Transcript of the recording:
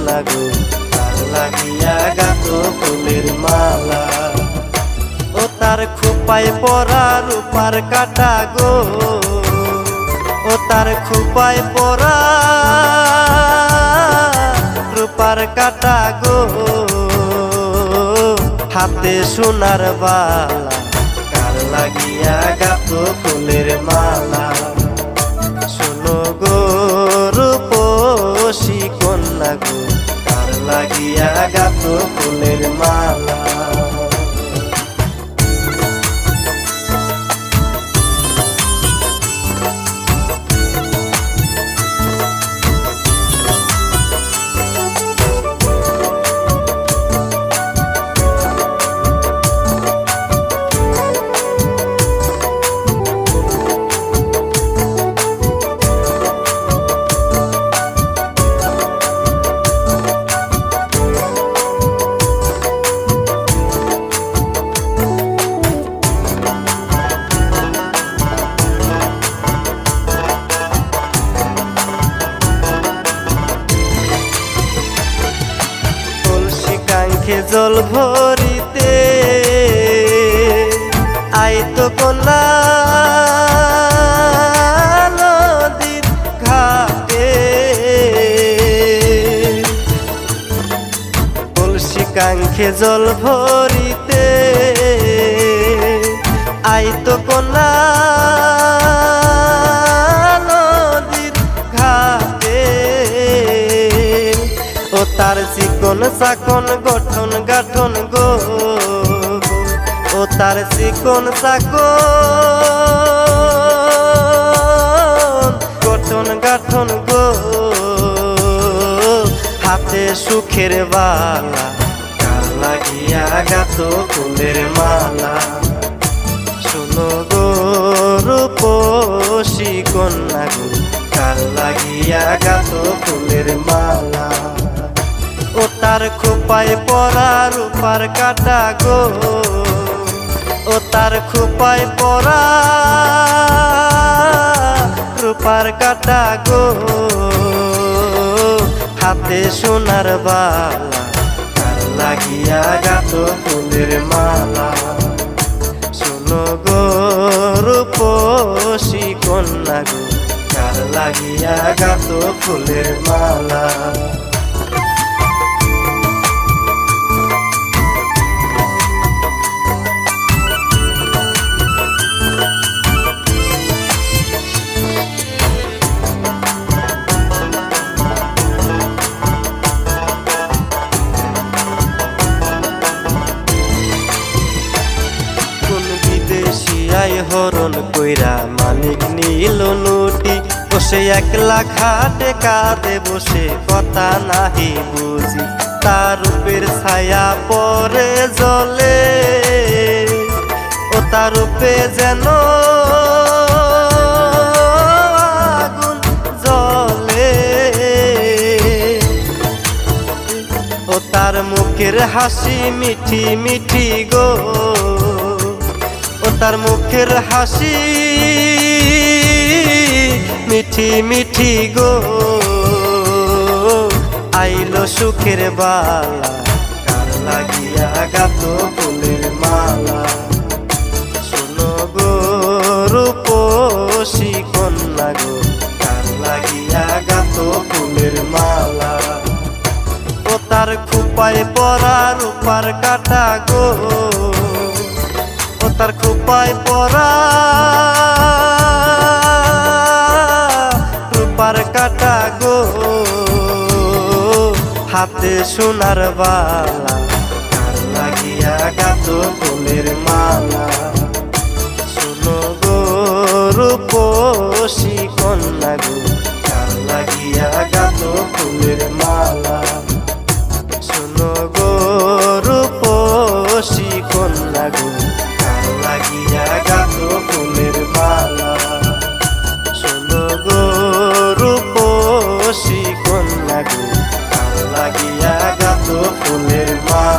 কন্যা গো কার লাগিয়া গাতো ফুলের মালা। ও তার খোপায় পরা রূপার কাটা গো, ও তার খোপায় পরা রূপার কাটা গো, হাতে সোনার বালা কার লাগিয়া গাতো ফুলের মালা। শোনো গো রূপসী কন্যা গো কার লাগিয়া গাতো ফুলের মালা। জল ভরিতে আইতো কন্যা নদীর ঘাটে, কলসি কাঙ্খে জল ভরিতে আইতো কন্যা নদীর ঘাটে। ও তার চিকন চাকন গঠন গাঠন গো, ও তার চিকন চাকন গঠন গাঠন গো, হাতে সুখের বালা কার লাগিয়া গাতো ফুলের মালা। শোনো গো রূপসী কন্যা গো কার লাগিয়া গাতো ফুলের মালা। ও তার খোপায় পরা রূপার কাটা গো, ও তার খোপায় পরা রূপার কাটা গো, হাতে সোনার বালা কার লাগিয়া গাতো ফুলের মালা। শোনো গো রূপসী কন্যা গো কার লাগিয়া গাতো ফুলের মালা। হরণ কইরা মানিক নীল নুটি, বসে একলা খাটে কাঁদে বসে কথা নাহি বুঝি। তার রূপের ছায়া পরে জলে, ও তার রূপে যেন আগুন জ্বলে। ও তার মুখের হাসি মিঠি মিঠি গো, ও তার মুখের হাসি মিঠি মিঠি গো, আইলো সুখের বালা কার লাগিয়া গাতো ফুলের মালা। শোনো গো রূপসী কন্যা গো কার লাগিয়া গাতো ফুলের মালা। ও তার খোপায় পরা রূপার কাটা গো, ও তার খোপায় পরা রূপার কাটা গো, হাতে সোনার বালা কার লাগিয়া গাতো ফুলের মালা। শোনো গো রূপসী কন্যা গো কার লাগিয়া গাতো ফুলের মালা। শোনো গো রূপসী কন্যা গো কার লাগিয়া গাতো ফুলের মালা। শোনো গো রূপসী কন্যা গো কার লাগিয়া গাতো ফুলের মালা।